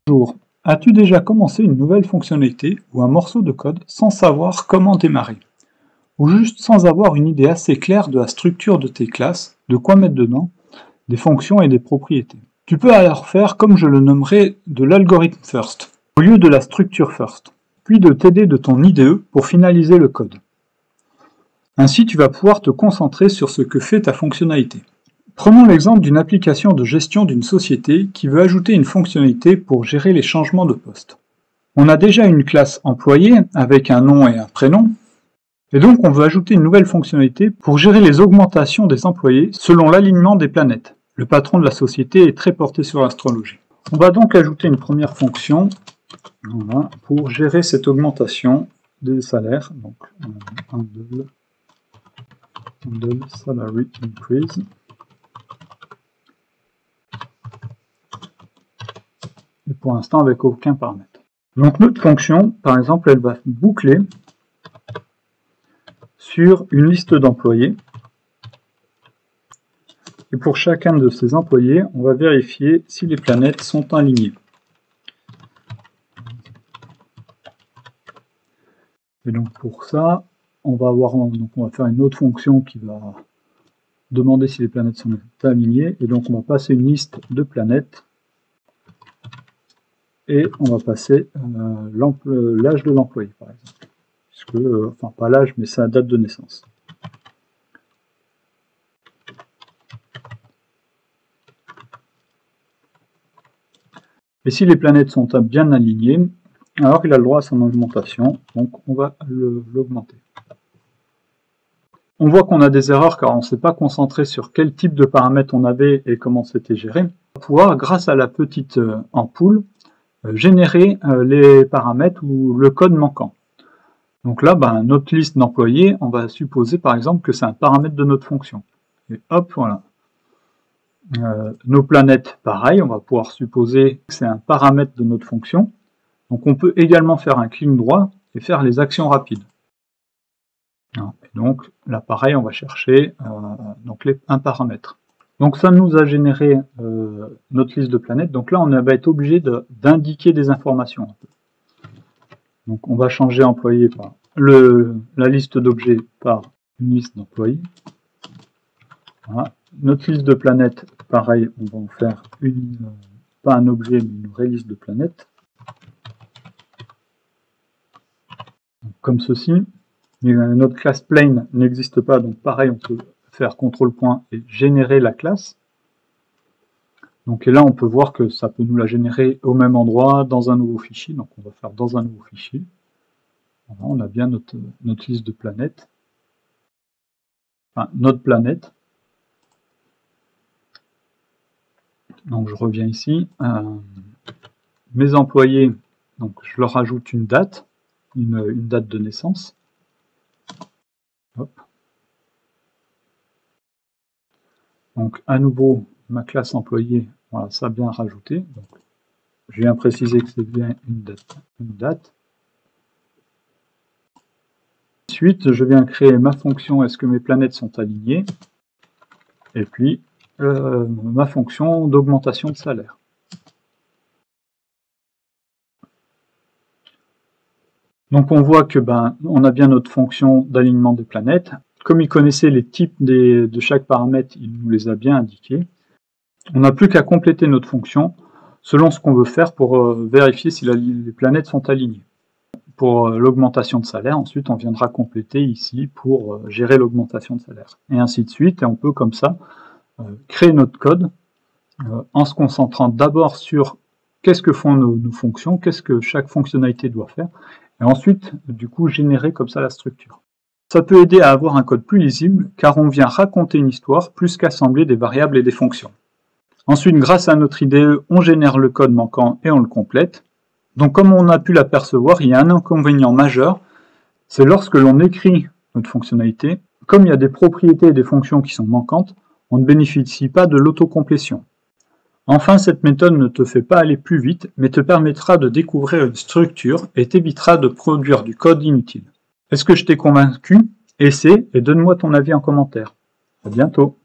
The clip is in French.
Bonjour, as-tu déjà commencé une nouvelle fonctionnalité ou un morceau de code sans savoir comment démarrer? Ou juste sans avoir une idée assez claire de la structure de tes classes, de quoi mettre dedans, des fonctions et des propriétés. Tu peux alors faire comme je le nommerai de l'algorithme first, au lieu de la structure first, puis de t'aider de ton IDE pour finaliser le code. Ainsi tu vas pouvoir te concentrer sur ce que fait ta fonctionnalité. Prenons l'exemple d'une application de gestion d'une société qui veut ajouter une fonctionnalité pour gérer les changements de poste. On a déjà une classe employé avec un nom et un prénom, et donc on veut ajouter une nouvelle fonctionnalité pour gérer les augmentations des employés selon l'alignement des planètes. Le patron de la société est très porté sur l'astrologie. On va donc ajouter une première fonction pour gérer cette augmentation des salaires, donc handle salary increase. Et pour l'instant avec aucun paramètre. Donc notre fonction, par exemple, elle va boucler sur une liste d'employés. Et pour chacun de ces employés, on va vérifier si les planètes sont alignées. Et donc pour ça, on va faire une autre fonction qui va demander si les planètes sont alignées. Et donc on va passer une liste de planètes. Et on va passer l'âge de l'employé, par exemple. Enfin, pas l'âge, mais sa date de naissance. Et si les planètes sont bien alignées, alors il a le droit à son augmentation, donc on va l'augmenter. On voit qu'on a des erreurs car on ne s'est pas concentré sur quel type de paramètres on avait et comment c'était géré. On va pouvoir, grâce à la petite ampoule, générer les paramètres ou le code manquant. Donc là, notre liste d'employés, on va supposer par exemple que c'est un paramètre de notre fonction. Et hop, voilà. Nos planètes, pareil, on va pouvoir supposer que c'est un paramètre de notre fonction. Donc on peut également faire un clic droit et faire les actions rapides. Et donc là, pareil, on va chercher un paramètre. Donc ça nous a généré notre liste de planètes. Donc là, on va être obligé d'indiquer des informations. Donc on va changer employé par la liste d'objets par une liste d'employés. Voilà. Notre liste de planètes, pareil, on va en faire pas un objet, mais une vraie liste de planètes. Donc, comme ceci. Notre classe plane n'existe pas, donc pareil, on peut faire CTRL- et générer la classe. Donc et là, on peut voir que ça peut nous la générer au même endroit, dans un nouveau fichier. Donc on va faire dans un nouveau fichier. Voilà, on a bien notre liste de planètes. Enfin, notre planète. Donc je reviens ici. Mes employés, donc je leur ajoute une date, une date de naissance. Hop. Donc à nouveau, ma classe employé, voilà, ça a bien rajouté. Donc, je viens préciser que c'est bien une date. Ensuite, je viens créer ma fonction est-ce que mes planètes sont alignées, et puis ma fonction d'augmentation de salaire. Donc on voit que on a bien notre fonction d'alignement des planètes. Comme il connaissait les types de chaque paramètre, il nous les a bien indiqués. On n'a plus qu'à compléter notre fonction selon ce qu'on veut faire pour vérifier si les planètes sont alignées. Pour l'augmentation de salaire, ensuite on viendra compléter ici pour gérer l'augmentation de salaire. Et ainsi de suite, et on peut comme ça créer notre code en se concentrant d'abord sur qu'est-ce que font nos fonctions, qu'est-ce que chaque fonctionnalité doit faire, et ensuite du coup générer comme ça la structure. Ça peut aider à avoir un code plus lisible car on vient raconter une histoire plus qu'assembler des variables et des fonctions. Ensuite, grâce à notre IDE, on génère le code manquant et on le complète. Donc comme on a pu l'apercevoir, il y a un inconvénient majeur, c'est lorsque l'on écrit notre fonctionnalité, comme il y a des propriétés et des fonctions qui sont manquantes, on ne bénéficie pas de l'autocomplétion. Enfin, cette méthode ne te fait pas aller plus vite, mais te permettra de découvrir une structure et t'évitera de produire du code inutile. Est-ce que je t'ai convaincu? Essaie et donne-moi ton avis en commentaire. À bientôt.